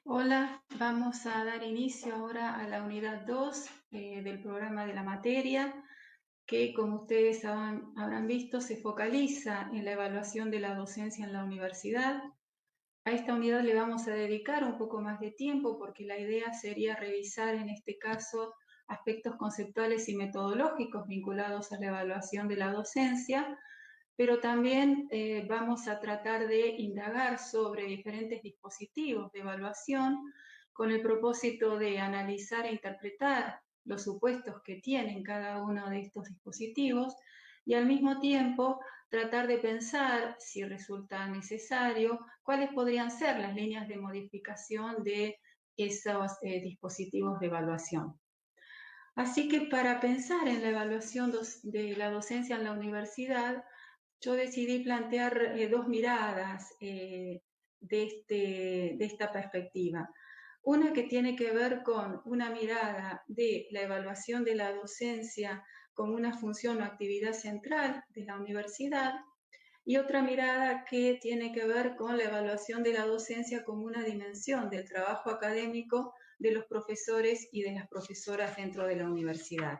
Hola, vamos a dar inicio ahora a la unidad 2 del programa de la materia, que como ustedes habrán visto se focaliza en la evaluación de la docencia en la universidad. A esta unidad le vamos a dedicar un poco más de tiempo porque la idea sería revisar en este caso aspectos conceptuales y metodológicos vinculados a la evaluación de la docencia, pero también vamos a tratar de indagar sobre diferentes dispositivos de evaluación con el propósito de analizar e interpretar los supuestos que tienen cada uno de estos dispositivos y al mismo tiempo tratar de pensar, si resulta necesario, cuáles podrían ser las líneas de modificación de esos dispositivos de evaluación. Así que para pensar en la evaluación de la docencia en la universidad, yo decidí plantear dos miradas de esta perspectiva. Una que tiene que ver con una mirada de la evaluación de la docencia como una función o actividad central de la universidad y otra mirada que tiene que ver con la evaluación de la docencia como una dimensión del trabajo académico de los profesores y de las profesoras dentro de la universidad.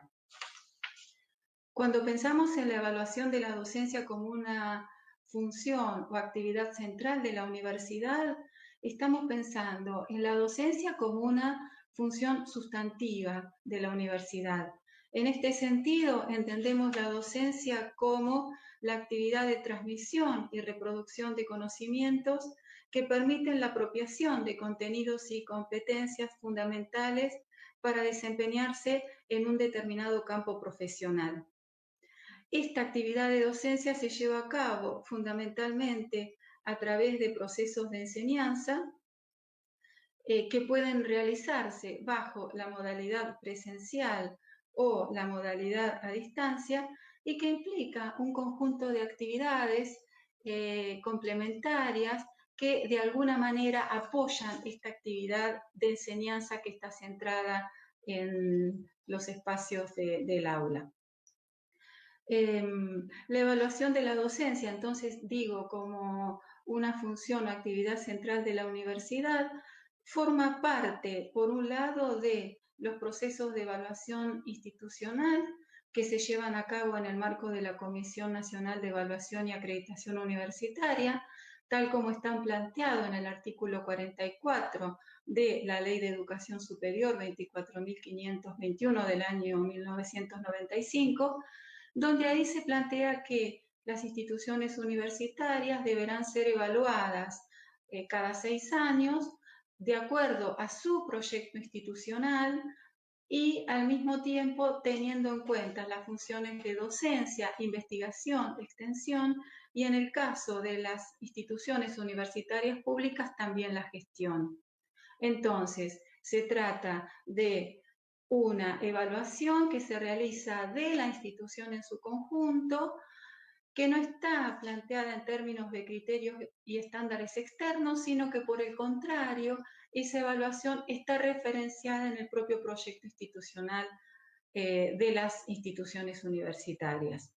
Cuando pensamos en la evaluación de la docencia como una función o actividad central de la universidad, estamos pensando en la docencia como una función sustantiva de la universidad. En este sentido, entendemos la docencia como la actividad de transmisión y reproducción de conocimientos que permiten la apropiación de contenidos y competencias fundamentales para desempeñarse en un determinado campo profesional. Esta actividad de docencia se lleva a cabo fundamentalmente a través de procesos de enseñanza que pueden realizarse bajo la modalidad presencial o la modalidad a distancia y que implica un conjunto de actividades complementarias que de alguna manera apoyan esta actividad de enseñanza que está centrada en los espacios del aula. La evaluación de la docencia, entonces digo, como una función o actividad central de la universidad, forma parte, por un lado, de los procesos de evaluación institucional que se llevan a cabo en el marco de la Comisión Nacional de Evaluación y Acreditación Universitaria, tal como están planteados en el artículo 44 de la Ley de Educación Superior 24.521 del año 1995, donde ahí se plantea que las instituciones universitarias deberán ser evaluadas cada 6 años de acuerdo a su proyecto institucional y al mismo tiempo teniendo en cuenta las funciones de docencia, investigación, extensión y en el caso de las instituciones universitarias públicas también la gestión. Entonces, se trata de una evaluación que se realiza de la institución en su conjunto, que no está planteada en términos de criterios y estándares externos, sino que por el contrario, esa evaluación está referenciada en el propio proyecto institucional de las instituciones universitarias.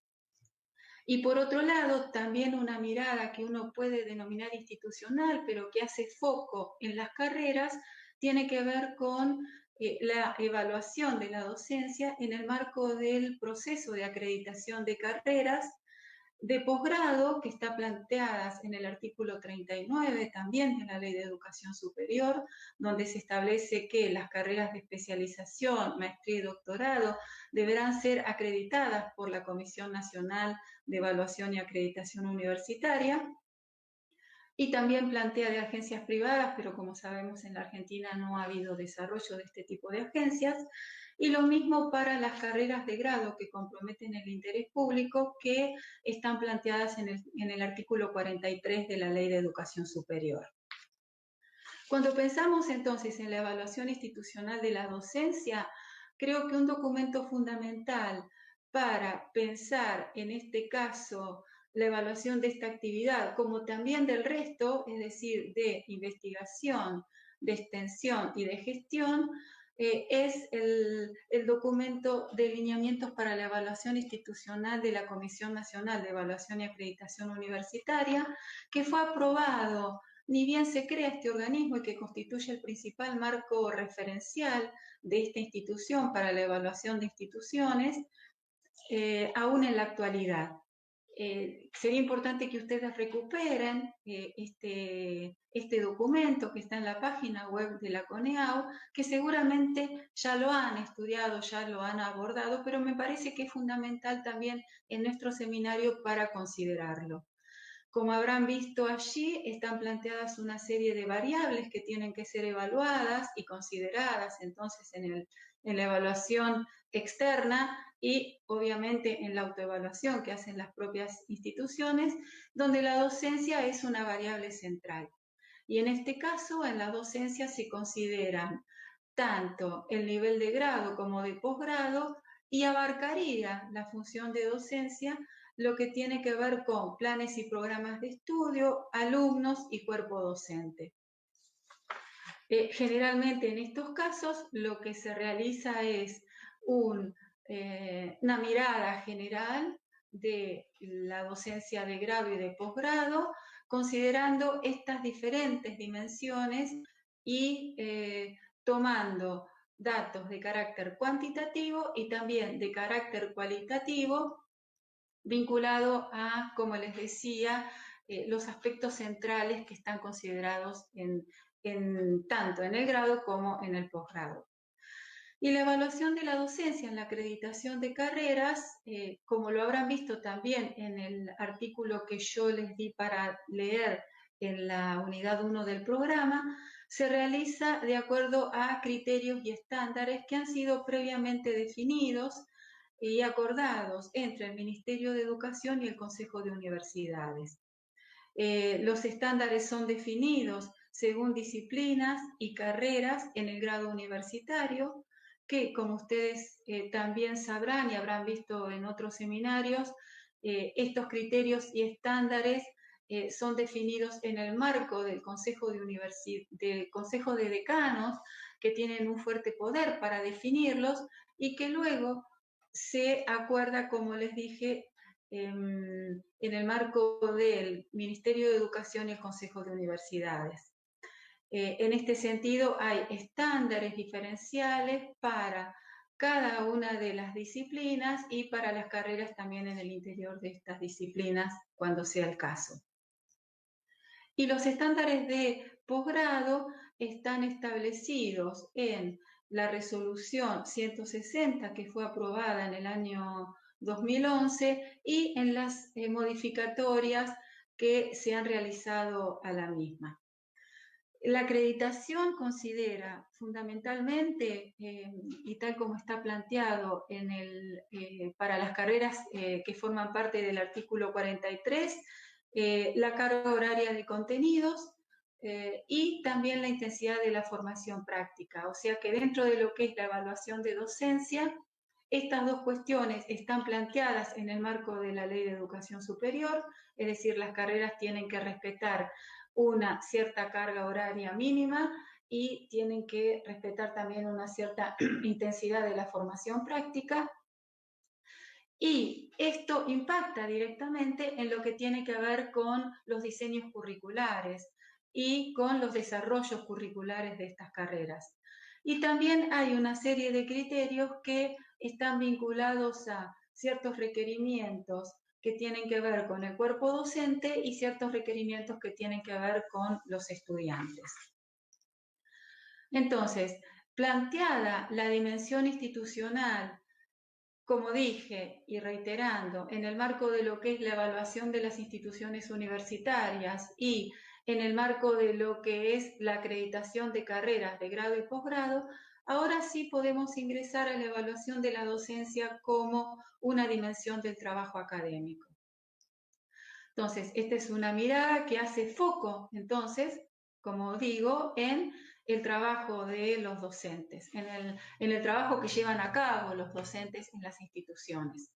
Y por otro lado, también una mirada que uno puede denominar institucional, pero que hace foco en las carreras, tiene que ver con la evaluación de la docencia en el marco del proceso de acreditación de carreras de posgrado, que está planteadas en el artículo 39 también de la Ley de Educación Superior, donde se establece que las carreras de especialización, maestría y doctorado deberán ser acreditadas por la Comisión Nacional de Evaluación y Acreditación Universitaria, y también plantea de agencias privadas, pero como sabemos en la Argentina no ha habido desarrollo de este tipo de agencias, y lo mismo para las carreras de grado que comprometen el interés público, que están planteadas en el artículo 43 de la Ley de Educación Superior. Cuando pensamos entonces en la evaluación institucional de la docencia, creo que un documento fundamental para pensar en este caso la evaluación de esta actividad, como también del resto, es decir, de investigación, de extensión y de gestión, es el documento de lineamientos para la evaluación institucional de la Comisión Nacional de Evaluación y Acreditación Universitaria, que fue aprobado ni bien se crea este organismo y que constituye el principal marco referencial de esta institución para la evaluación de instituciones, aún en la actualidad. Sería importante que ustedes recuperen este documento que está en la página web de la CONEAU, que seguramente ya lo han estudiado, ya lo han abordado, pero me parece que es fundamental también en nuestro seminario para considerarlo. Como habrán visto allí, están planteadas una serie de variables que tienen que ser evaluadas y consideradas entonces en la evaluación externa y obviamente en la autoevaluación que hacen las propias instituciones, donde la docencia es una variable central. Y en este caso, en la docencia se consideran tanto el nivel de grado como de posgrado y abarcaría la función de docencia lo que tiene que ver con planes y programas de estudio, alumnos y cuerpo docente. Generalmente en estos casos lo que se realiza es una mirada general de la docencia de grado y de posgrado, considerando estas diferentes dimensiones y tomando datos de carácter cuantitativo y también de carácter cualitativo vinculado a, como les decía, los aspectos centrales que están considerados tanto en el grado como en el posgrado. Y la evaluación de la docencia en la acreditación de carreras, como lo habrán visto también en el artículo que yo les di para leer en la unidad 1 del programa, se realiza de acuerdo a criterios y estándares que han sido previamente definidos y acordados entre el Ministerio de Educación y el Consejo de Universidades. Los estándares son definidos según disciplinas y carreras en el grado universitario, que como ustedes también sabrán y habrán visto en otros seminarios, estos criterios y estándares son definidos en el marco del Consejo de Decanos, que tienen un fuerte poder para definirlos y que luego se acuerda, como les dije, en el marco del Ministerio de Educación y el Consejo de Universidades. En este sentido, hay estándares diferenciales para cada una de las disciplinas y para las carreras también en el interior de estas disciplinas, cuando sea el caso. Y los estándares de posgrado están establecidos en la resolución 160 que fue aprobada en el año 2011 y en las modificatorias que se han realizado a la misma. La acreditación considera fundamentalmente, y tal como está planteado para las carreras que forman parte del artículo 43, la carga horaria de contenidos y también la intensidad de la formación práctica. O sea que dentro de lo que es la evaluación de docencia, estas dos cuestiones están planteadas en el marco de la Ley de Educación Superior, es decir, las carreras tienen que respetar una cierta carga horaria mínima y tienen que respetar también una cierta intensidad de la formación práctica. Y esto impacta directamente en lo que tiene que ver con los diseños curriculares y con los desarrollos curriculares de estas carreras. Y también hay una serie de criterios que están vinculados a ciertos requerimientos que tienen que ver con el cuerpo docente y ciertos requerimientos que tienen que ver con los estudiantes. Entonces, planteada la dimensión institucional, como dije y reiterando, en el marco de lo que es la evaluación de las instituciones universitarias y en el marco de lo que es la acreditación de carreras de grado y posgrado, ahora sí podemos ingresar a la evaluación de la docencia como una dimensión del trabajo académico. Entonces, esta es una mirada que hace foco, entonces, como digo, en el trabajo de los docentes, en el trabajo que llevan a cabo los docentes en las instituciones.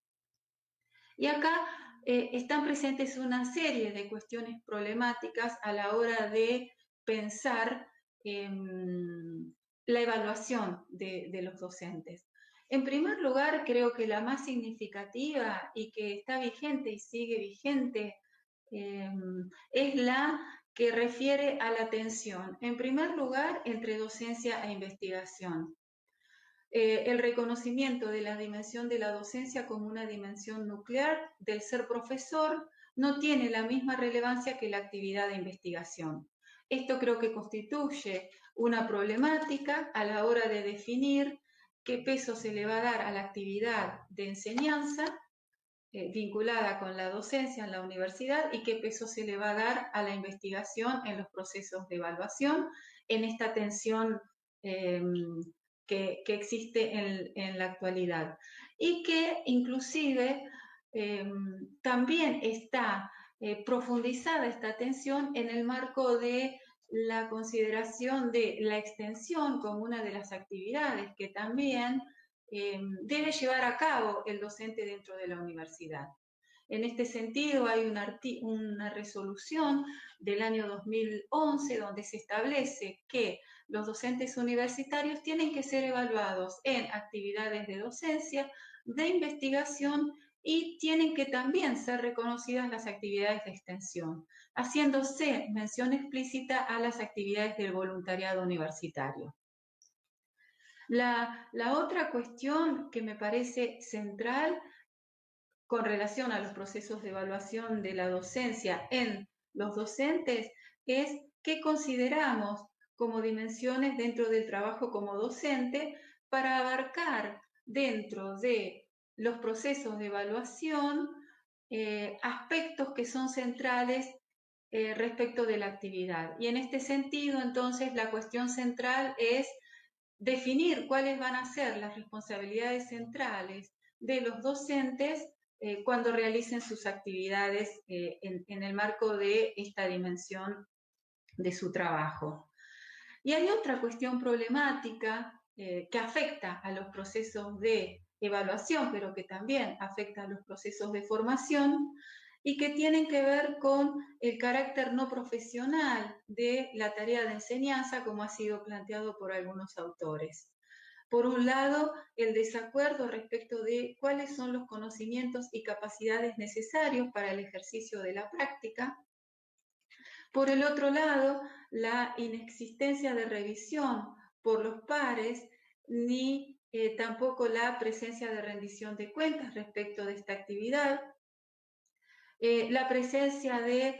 Y acá están presentes una serie de cuestiones problemáticas a la hora de pensar la evaluación de los docentes. En primer lugar, creo que la más significativa y que está vigente y sigue vigente es la que refiere a la tensión, en primer lugar, entre docencia e investigación. El reconocimiento de la dimensión de la docencia como una dimensión nuclear del ser profesor no tiene la misma relevancia que la actividad de investigación. Esto creo que constituye una problemática a la hora de definir qué peso se le va a dar a la actividad de enseñanza vinculada con la docencia en la universidad y qué peso se le va a dar a la investigación en los procesos de evaluación en esta tensión que existe en la actualidad y que inclusive también está profundizada esta tensión en el marco de la consideración de la extensión como una de las actividades que también debe llevar a cabo el docente dentro de la universidad. En este sentido, hay una resolución del año 2011 donde se establece que los docentes universitarios tienen que ser evaluados en actividades de docencia, de investigación y tienen que también ser reconocidas las actividades de extensión, haciéndose mención explícita a las actividades del voluntariado universitario. La otra cuestión que me parece central con relación a los procesos de evaluación de la docencia en los docentes es qué consideramos como dimensiones dentro del trabajo como docente para abarcar dentro de los procesos de evaluación aspectos que son centrales respecto de la actividad. Y en este sentido, entonces, la cuestión central es definir cuáles van a ser las responsabilidades centrales de los docentes cuando realicen sus actividades en el marco de esta dimensión de su trabajo. Y hay otra cuestión problemática que afecta a los procesos de evaluación, pero que también afecta a los procesos de formación y que tienen que ver con el carácter no profesional de la tarea de enseñanza, como ha sido planteado por algunos autores. Por un lado, el desacuerdo respecto de cuáles son los conocimientos y capacidades necesarios para el ejercicio de la práctica. Por el otro lado, la inexistencia de revisión por los pares, ni tampoco la presencia de rendición de cuentas respecto de esta actividad. La presencia de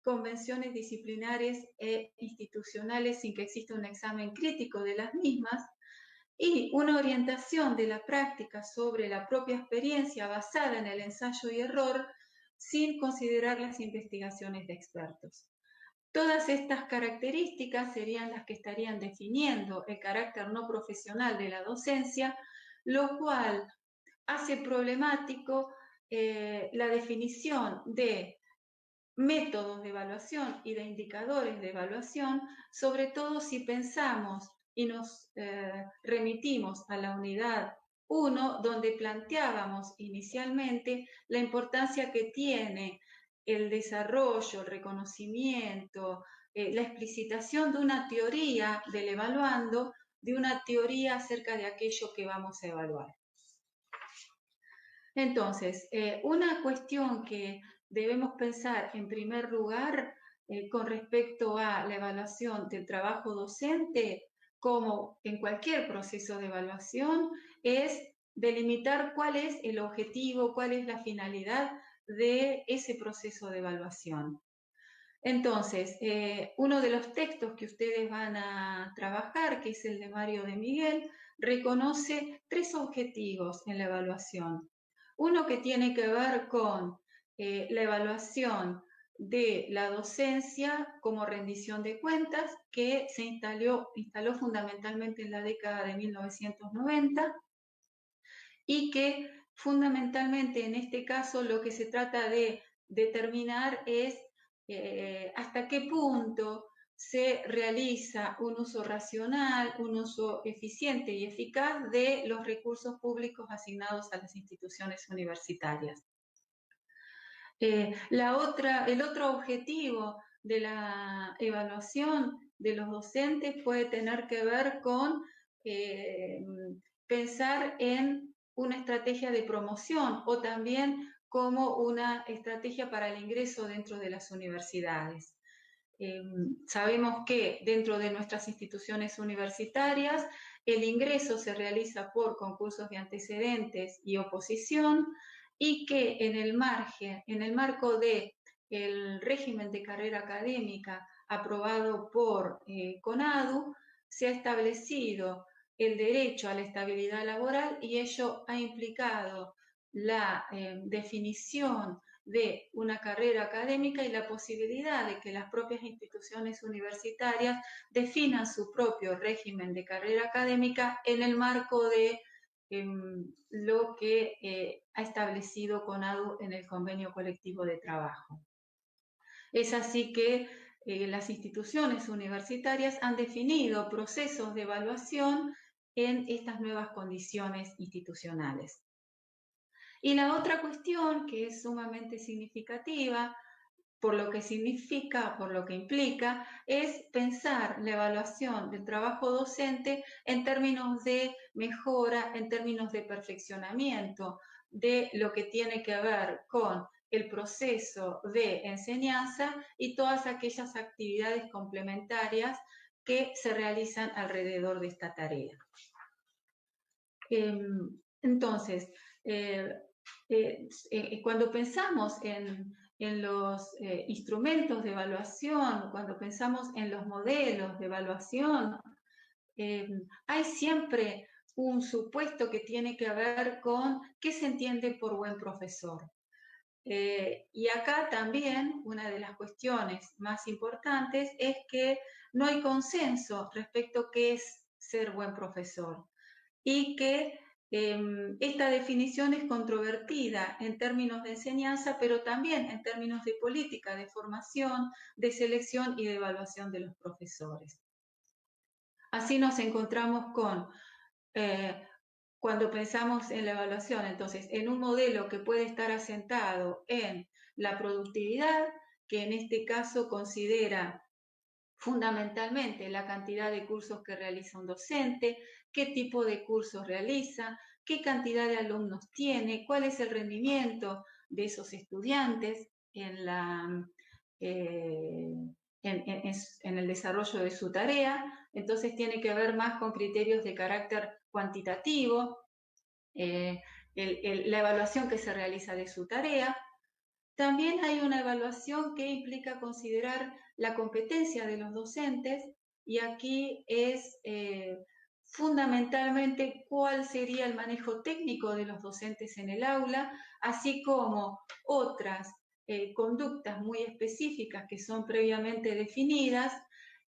convenciones disciplinares e institucionales sin que exista un examen crítico de las mismas y una orientación de la práctica sobre la propia experiencia basada en el ensayo y error sin considerar las investigaciones de expertos. Todas estas características serían las que estarían definiendo el carácter no profesional de la docencia, lo cual hace problemático la definición de métodos de evaluación y de indicadores de evaluación, sobre todo si pensamos y nos remitimos a la unidad 1, donde planteábamos inicialmente la importancia que tiene el desarrollo, el reconocimiento, la explicitación de una teoría del evaluando, de una teoría acerca de aquello que vamos a evaluar. Entonces, una cuestión que debemos pensar en primer lugar con respecto a la evaluación del trabajo docente, como en cualquier proceso de evaluación, es delimitar cuál es el objetivo, cuál es la finalidad de ese proceso de evaluación. Entonces, uno de los textos que ustedes van a trabajar, que es el de Mario de Miguel, reconoce 3 objetivos en la evaluación. Uno que tiene que ver con la evaluación de la docencia como rendición de cuentas, que se instaló fundamentalmente en la década de 1990 y que fundamentalmente en este caso lo que se trata de determinar es hasta qué punto se realiza un uso racional, un uso eficiente y eficaz de los recursos públicos asignados a las instituciones universitarias. El otro objetivo de la evaluación de los docentes puede tener que ver con pensar en una estrategia de promoción o también como una estrategia para el ingreso dentro de las universidades. Sabemos que dentro de nuestras instituciones universitarias el ingreso se realiza por concursos de antecedentes y oposición y que en el marco de el régimen de carrera académica aprobado por CONADU, se ha establecido el derecho a la estabilidad laboral y ello ha implicado la definición de una carrera académica y la posibilidad de que las propias instituciones universitarias definan su propio régimen de carrera académica en el marco de lo que ha establecido CONADU en el convenio colectivo de trabajo. Es así que las instituciones universitarias han definido procesos de evaluación en estas nuevas condiciones institucionales. Y la otra cuestión que es sumamente significativa, por lo que significa, por lo que implica, es pensar la evaluación del trabajo docente en términos de mejora, en términos de perfeccionamiento, de lo que tiene que ver con el proceso de enseñanza y todas aquellas actividades complementarias que se realizan alrededor de esta tarea. Entonces, cuando pensamos en los instrumentos de evaluación, cuando pensamos en los modelos de evaluación, hay siempre un supuesto que tiene que ver con qué se entiende por buen profesor. Y acá también una de las cuestiones más importantes es que no hay consenso respecto a qué es ser buen profesor y que esta definición es controvertida en términos de enseñanza, pero también en términos de política, de formación, de selección y de evaluación de los profesores. Así nos encontramos con, cuando pensamos en la evaluación, entonces, en un modelo que puede estar asentado en la productividad, que en este caso considera fundamentalmente la cantidad de cursos que realiza un docente, qué tipo de cursos realiza, qué cantidad de alumnos tiene, cuál es el rendimiento de esos estudiantes en, en el desarrollo de su tarea. Entonces tiene que ver más con criterios de carácter cuantitativo, la evaluación que se realiza de su tarea. También hay una evaluación que implica considerar la competencia de los docentes y aquí es fundamentalmente cuál sería el manejo técnico de los docentes en el aula, así como otras conductas muy específicas que son previamente definidas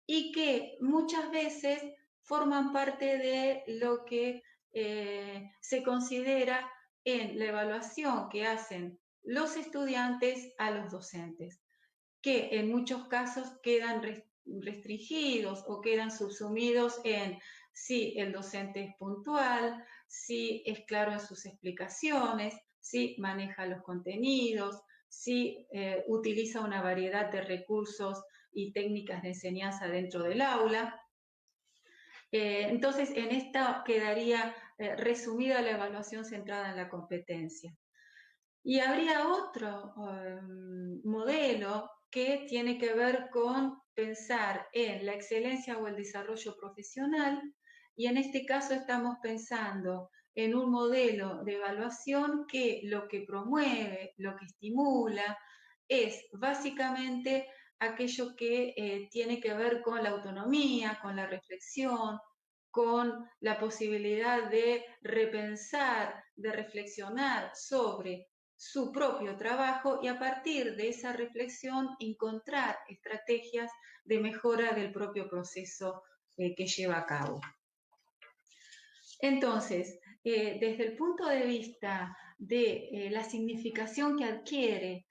y que muchas veces forman parte de lo que se considera en la evaluación que hacen los estudiantes a los docentes, que en muchos casos quedan restringidos o quedan subsumidos en si el docente es puntual, si es claro en sus explicaciones, si maneja los contenidos, si utiliza una variedad de recursos y técnicas de enseñanza dentro del aula. Entonces, en esta quedaría resumida la evaluación centrada en la competencia. Y habría otro modelo que tiene que ver con pensar en la excelencia o el desarrollo profesional, y en este caso estamos pensando en un modelo de evaluación que lo que promueve, lo que estimula, es básicamente aquello que tiene que ver con la autonomía, con la reflexión, con la posibilidad de repensar, de reflexionar sobre su propio trabajo y a partir de esa reflexión encontrar estrategias de mejora del propio proceso que lleva a cabo. Entonces, desde el punto de vista de la significación que adquiere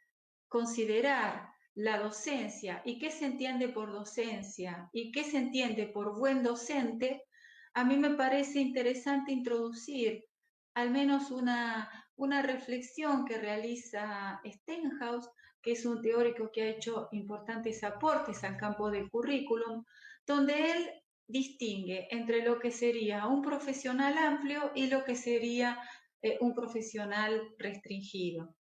considerar la docencia y qué se entiende por docencia y qué se entiende por buen docente, a mí me parece interesante introducir al menos una reflexión que realiza Stenhouse, que es un teórico que ha hecho importantes aportes al campo del currículum, donde él distingue entre lo que sería un profesional amplio y lo que sería un profesional restringido.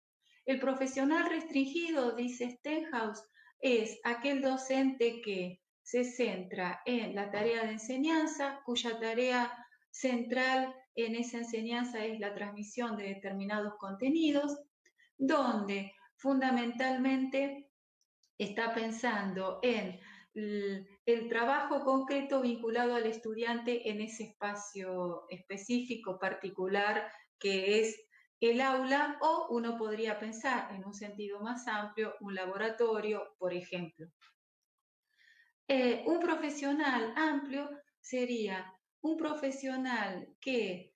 El profesional restringido, dice Stenhouse, es aquel docente que se centra en la tarea de enseñanza, cuya tarea central en esa enseñanza es la transmisión de determinados contenidos, donde fundamentalmente está pensando en el trabajo concreto vinculado al estudiante en ese espacio específico, particular, que es el aula, o uno podría pensar en un sentido más amplio, un laboratorio, por ejemplo. Un profesional amplio sería un profesional que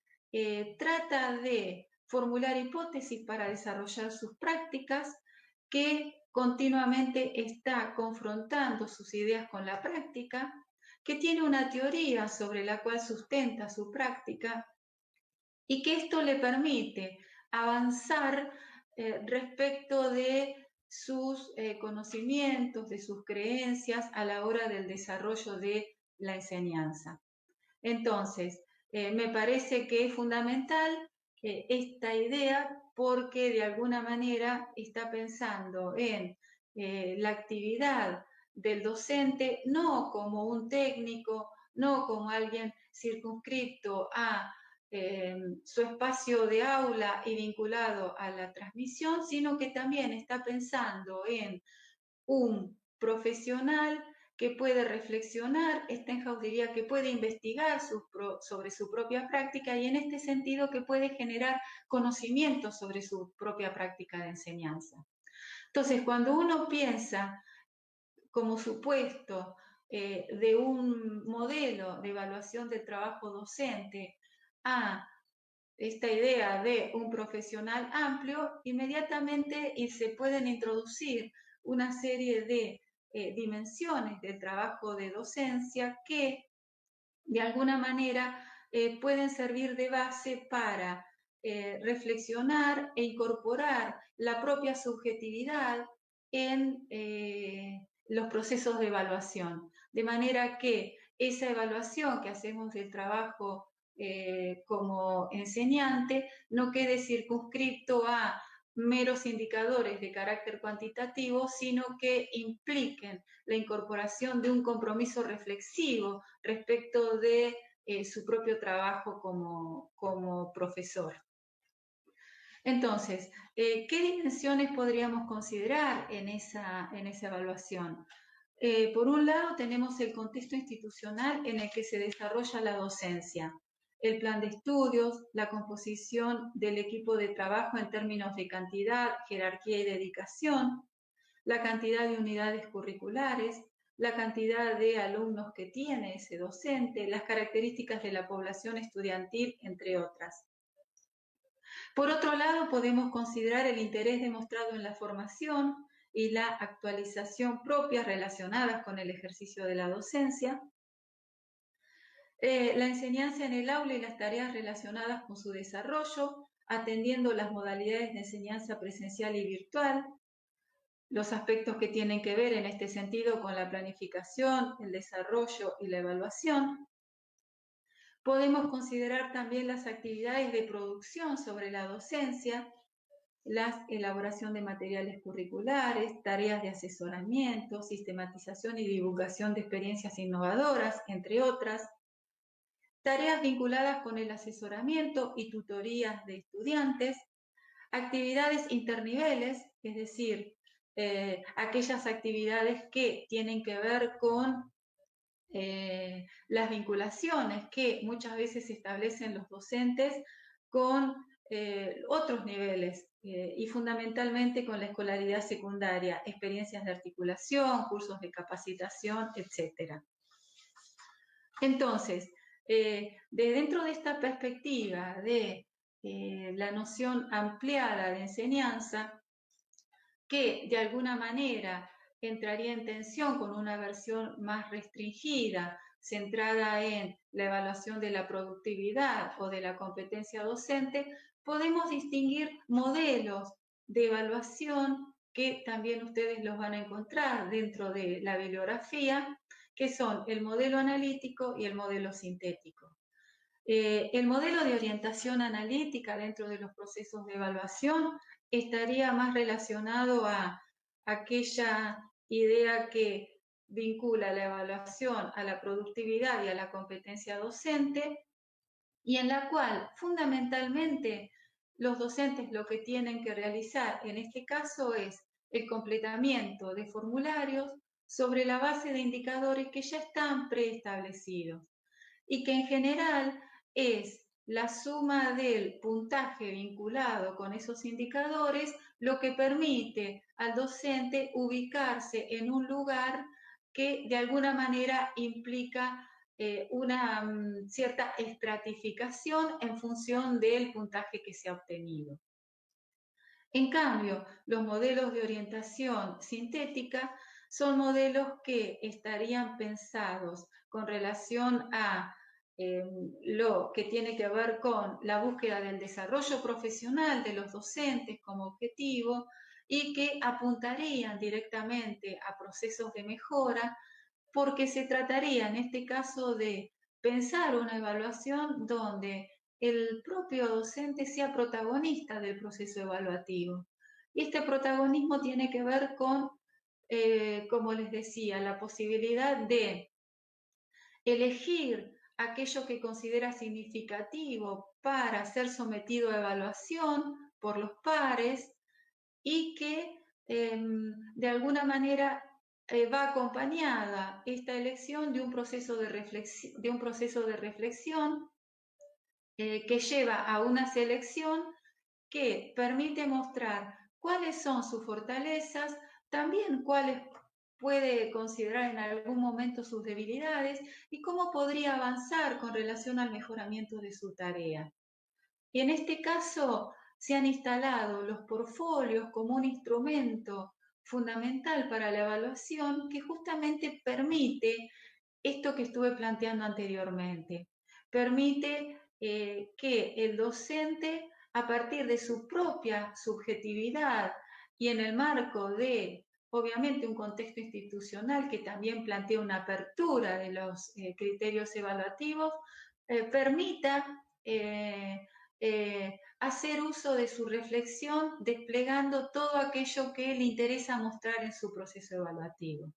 trata de formular hipótesis para desarrollar sus prácticas, que continuamente está confrontando sus ideas con la práctica, que tiene una teoría sobre la cual sustenta su práctica y que esto le permite avanzar respecto de sus conocimientos, de sus creencias a la hora del desarrollo de la enseñanza. Entonces, me parece que es fundamental esta idea porque de alguna manera está pensando en la actividad del docente no como un técnico, no como alguien circunscripto a su espacio de aula y vinculado a la transmisión, sino que también está pensando en un profesional que puede reflexionar, Stenhouse diría que puede investigar sobre su propia práctica y en este sentido que puede generar conocimiento sobre su propia práctica de enseñanza. Entonces, cuando uno piensa como supuesto de un modelo de evaluación del trabajo docente a esta idea de un profesional amplio, inmediatamente se pueden introducir una serie de dimensiones del trabajo de docencia que de alguna manera pueden servir de base para reflexionar e incorporar la propia subjetividad en los procesos de evaluación. De manera que esa evaluación que hacemos del trabajo como enseñante no quede circunscripto a meros indicadores de carácter cuantitativo, sino que impliquen la incorporación de un compromiso reflexivo respecto de su propio trabajo como profesor. Entonces, ¿qué dimensiones podríamos considerar en esa evaluación? Por un lado, tenemos el contexto institucional en el que se desarrolla la docencia, el plan de estudios, la composición del equipo de trabajo en términos de cantidad, jerarquía y dedicación, la cantidad de unidades curriculares, la cantidad de alumnos que tiene ese docente, las características de la población estudiantil, entre otras. Por otro lado, podemos considerar el interés demostrado en la formación y la actualización propias relacionadas con el ejercicio de la docencia, la enseñanza en el aula y las tareas relacionadas con su desarrollo, atendiendo las modalidades de enseñanza presencial y virtual, los aspectos que tienen que ver en este sentido con la planificación, el desarrollo y la evaluación. Podemos considerar también las actividades de producción sobre la docencia, la elaboración de materiales curriculares, tareas de asesoramiento, sistematización y divulgación de experiencias innovadoras, entre otras, tareas vinculadas con el asesoramiento y tutorías de estudiantes, actividades interniveles, es decir, aquellas actividades que tienen que ver con las vinculaciones que muchas veces se establecen los docentes con otros niveles y fundamentalmente con la escolaridad secundaria, experiencias de articulación, cursos de capacitación, etc. Entonces, dentro de esta perspectiva de la noción ampliada de enseñanza, que de alguna manera entraría en tensión con una versión más restringida, centrada en la evaluación de la productividad o de la competencia docente, podemos distinguir modelos de evaluación que también ustedes los van a encontrar dentro de la bibliografía, que son el modelo analítico y el modelo sintético. El modelo de orientación analítica dentro de los procesos de evaluación estaría más relacionado a aquella idea que vincula la evaluación a la productividad y a la competencia docente, y en la cual fundamentalmente los docentes lo que tienen que realizar en este caso es el completamiento de formularios sobre la base de indicadores que ya están preestablecidos y que en general es la suma del puntaje vinculado con esos indicadores lo que permite al docente ubicarse en un lugar que de alguna manera implica una cierta estratificación en función del puntaje que se ha obtenido. En cambio, los modelos de orientación sintética son modelos que estarían pensados con relación a lo que tiene que ver con la búsqueda del desarrollo profesional de los docentes como objetivo y que apuntarían directamente a procesos de mejora, porque se trataría en este caso de pensar una evaluación donde el propio docente sea protagonista del proceso evaluativo. Y este protagonismo tiene que ver con, como les decía, la posibilidad de elegir aquello que considera significativo para ser sometido a evaluación por los pares y que de alguna manera va acompañada esta elección de un proceso de reflexión que lleva a una selección que permite mostrar cuáles son sus fortalezas, también cuáles puede considerar en algún momento sus debilidades y cómo podría avanzar con relación al mejoramiento de su tarea. Y en este caso se han instalado los portfolios como un instrumento fundamental para la evaluación que justamente permite esto que estuve planteando anteriormente. Permite que el docente, a partir de su propia subjetividad y en el marco de, obviamente, un contexto institucional que también plantea una apertura de los criterios evaluativos, permita hacer uso de su reflexión desplegando todo aquello que le interesa mostrar en su proceso evaluativo.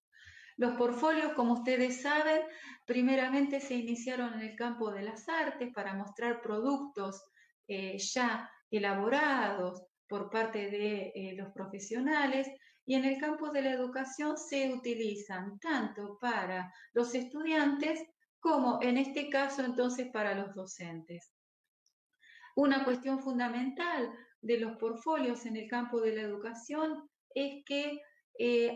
Los portfolios, como ustedes saben, primeramente se iniciaron en el campo de las artes para mostrar productos ya elaborados por parte de los profesionales, y en el campo de la educación se utilizan tanto para los estudiantes como en este caso entonces para los docentes. Una cuestión fundamental de los portfolios en el campo de la educación es que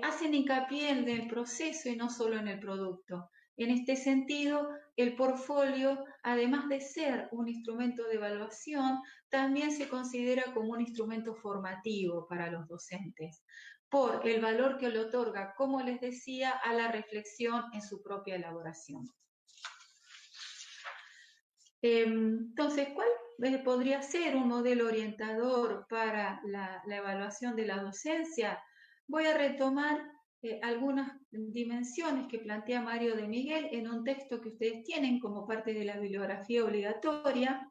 hacen hincapié en el proceso y no solo en el producto. En este sentido, el portfolio, además de ser un instrumento de evaluación, también se considera como un instrumento formativo para los docentes, por el valor que le otorga, como les decía, a la reflexión en su propia elaboración. Entonces, ¿cuál podría ser un modelo orientador para la evaluación de la docencia? Voy a retomar algunas dimensiones que plantea Mario de Miguel en un texto que ustedes tienen como parte de la bibliografía obligatoria,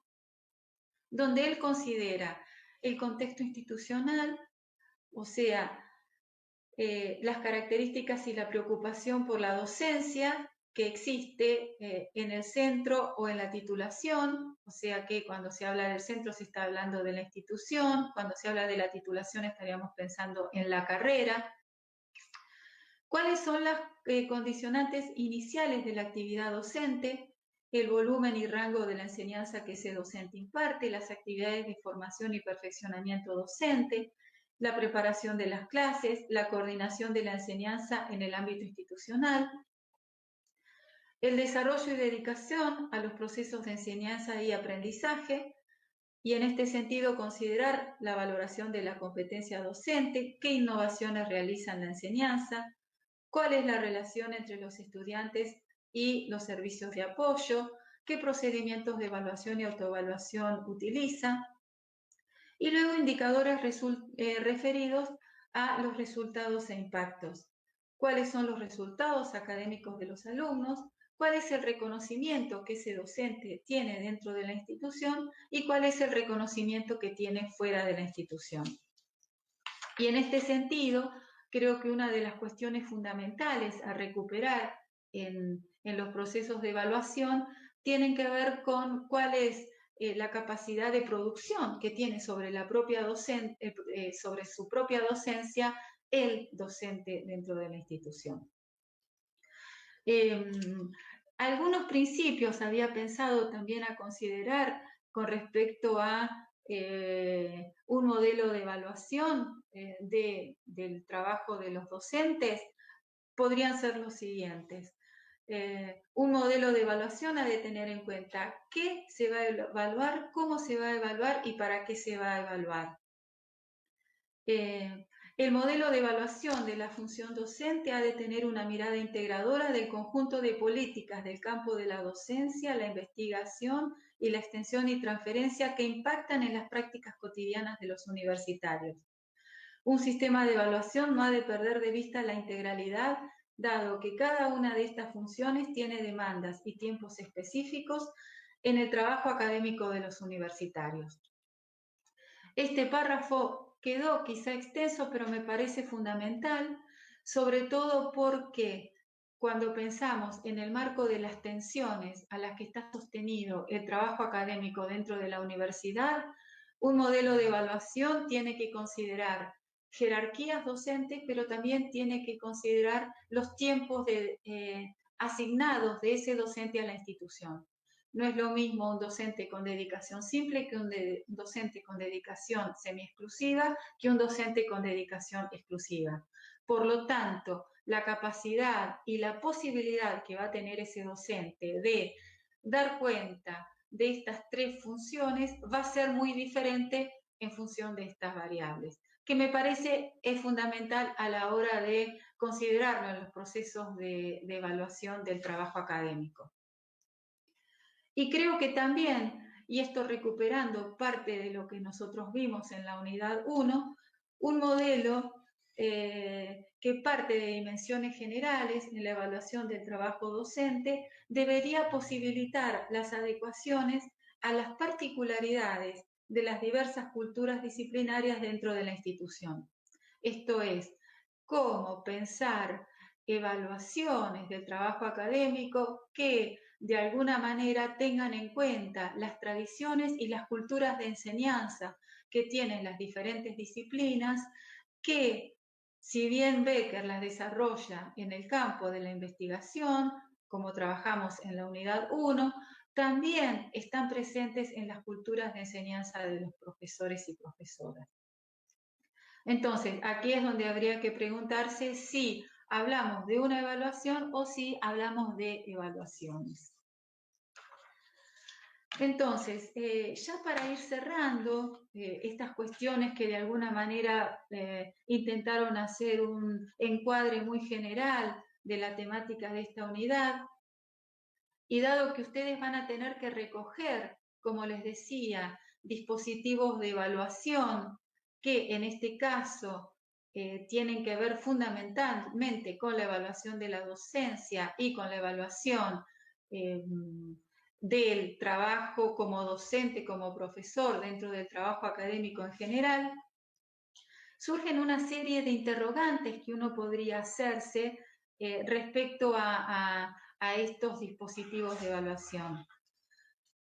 donde él considera el contexto institucional, o sea, las características y la preocupación por la docencia que existe en el centro o en la titulación, o sea que cuando se habla del centro se está hablando de la institución, cuando se habla de la titulación estaríamos pensando en la carrera. ¿Cuáles son las condicionantes iniciales de la actividad docente? El volumen y rango de la enseñanza que ese docente imparte, las actividades de formación y perfeccionamiento docente, la preparación de las clases, la coordinación de la enseñanza en el ámbito institucional, el desarrollo y dedicación a los procesos de enseñanza y aprendizaje, y en este sentido considerar la valoración de la competencia docente, qué innovaciones realizan la enseñanza, cuál es la relación entre los estudiantes y los servicios de apoyo, qué procedimientos de evaluación y autoevaluación utiliza, y luego indicadores referidos a los resultados e impactos. ¿Cuáles son los resultados académicos de los alumnos? ¿Cuál es el reconocimiento que ese docente tiene dentro de la institución? ¿Y cuál es el reconocimiento que tiene fuera de la institución? Y en este sentido, creo que una de las cuestiones fundamentales a recuperar en los procesos de evaluación tienen que ver con cuál es la capacidad de producción que tiene sobre la propia sobre su propia docencia el docente dentro de la institución. Algunos principios había pensado también a considerar con respecto a un modelo de evaluación del trabajo de los docentes podrían ser los siguientes. Un modelo de evaluación ha de tener en cuenta qué se va a evaluar, cómo se va a evaluar y para qué se va a evaluar. El modelo de evaluación de la función docente ha de tener una mirada integradora del conjunto de políticas del campo de la docencia, la investigación y la extensión y transferencia que impactan en las prácticas cotidianas de los universitarios. Un sistema de evaluación no ha de perder de vista la integralidad, dado que cada una de estas funciones tiene demandas y tiempos específicos en el trabajo académico de los universitarios. Este párrafo quedó quizá extenso, pero me parece fundamental, sobre todo porque cuando pensamos en el marco de las tensiones a las que está sostenido el trabajo académico dentro de la universidad, un modelo de evaluación tiene que considerar jerarquías docentes, pero también tiene que considerar los tiempos asignados de ese docente a la institución. No es lo mismo un docente con dedicación simple que un docente con dedicación semi-exclusiva que un docente con dedicación exclusiva. Por lo tanto, la capacidad y la posibilidad que va a tener ese docente de dar cuenta de estas tres funciones va a ser muy diferente en función de estas variables, que me parece es fundamental a la hora de considerarlo en los procesos de evaluación del trabajo académico. Y creo que también, y esto recuperando parte de lo que nosotros vimos en la unidad 1, un modelo que parte de dimensiones generales en la evaluación del trabajo docente debería posibilitar las adecuaciones a las particularidades de las diversas culturas disciplinarias dentro de la institución. Esto es, cómo pensar evaluaciones del trabajo académico que de alguna manera tengan en cuenta las tradiciones y las culturas de enseñanza que tienen las diferentes disciplinas, que si bien Becker las desarrolla en el campo de la investigación, como trabajamos en la unidad 1, también están presentes en las culturas de enseñanza de los profesores y profesoras. Entonces, aquí es donde habría que preguntarse si hablamos de una evaluación o si hablamos de evaluaciones. Entonces, ya para ir cerrando estas cuestiones que de alguna manera intentaron hacer un encuadre muy general de la temática de esta unidad, y dado que ustedes van a tener que recoger, como les decía, dispositivos de evaluación que en este caso tienen que ver fundamentalmente con la evaluación de la docencia y con la evaluación del trabajo como docente, como profesor, dentro del trabajo académico en general, surgen una serie de interrogantes que uno podría hacerse respecto a estos dispositivos de evaluación.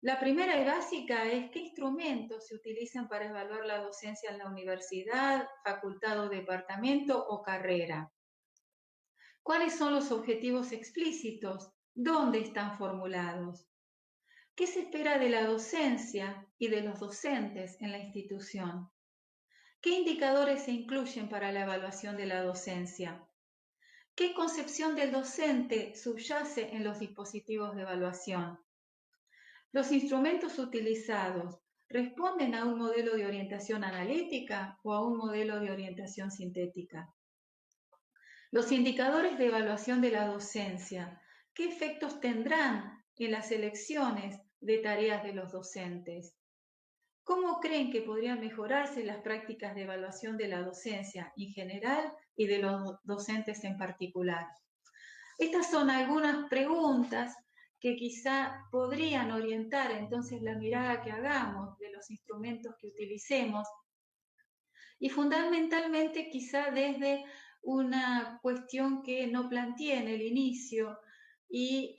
La primera y básica es qué instrumentos se utilizan para evaluar la docencia en la universidad, facultad o departamento o carrera. ¿Cuáles son los objetivos explícitos? ¿Dónde están formulados? ¿Qué se espera de la docencia y de los docentes en la institución? ¿Qué indicadores se incluyen para la evaluación de la docencia? ¿Qué concepción del docente subyace en los dispositivos de evaluación? ¿Los instrumentos utilizados responden a un modelo de orientación analítica o a un modelo de orientación sintética? Los indicadores de evaluación de la docencia, ¿qué efectos tendrán en las elecciones de tareas de los docentes? ¿Cómo creen que podrían mejorarse las prácticas de evaluación de la docencia en general y de los docentes en particular? Estas son algunas preguntas que quizá podrían orientar entonces la mirada que hagamos de los instrumentos que utilicemos y fundamentalmente quizá desde una cuestión que no planteé en el inicio y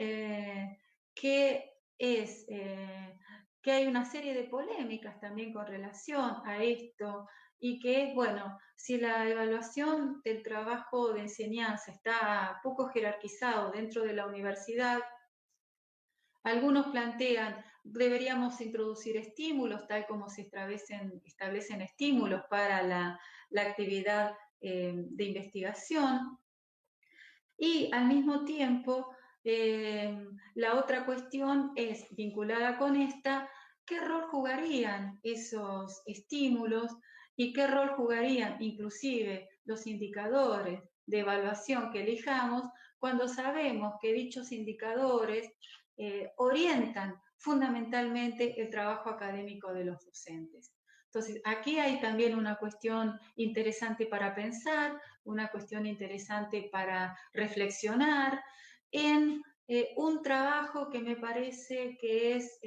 que es que hay una serie de polémicas también con relación a esto y que es, bueno, si la evaluación del trabajo de enseñanza está poco jerarquizado dentro de la universidad, algunos plantean, deberíamos introducir estímulos, tal como se establecen estímulos para la actividad de investigación. Y al mismo tiempo, la otra cuestión es vinculada con esta, ¿qué rol jugarían esos estímulos y qué rol jugarían inclusive los indicadores de evaluación que elijamos cuando sabemos que dichos indicadores orientan fundamentalmente el trabajo académico de los docentes? Entonces, aquí hay también una cuestión interesante para pensar, una cuestión interesante para reflexionar en un trabajo que me parece que es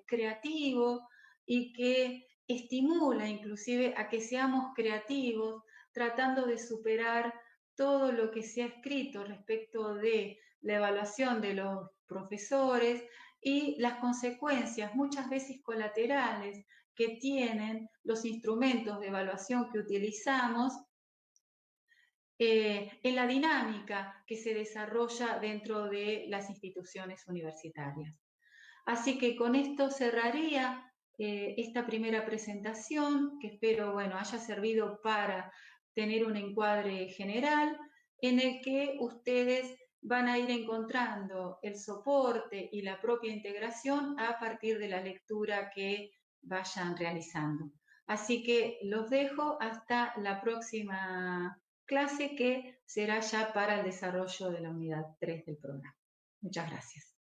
creativo y que estimula inclusive a que seamos creativos, tratando de superar todo lo que se ha escrito respecto de la evaluación de los profesores y las consecuencias, muchas veces colaterales, que tienen los instrumentos de evaluación que utilizamos en la dinámica que se desarrolla dentro de las instituciones universitarias. Así que con esto cerraría esta primera presentación, que espero bueno, haya servido para tener un encuadre general en el que ustedes van a ir encontrando el soporte y la propia integración a partir de la lectura que vayan realizando. Así que los dejo hasta la próxima clase que será ya para el desarrollo de la unidad 3 del programa. Muchas gracias.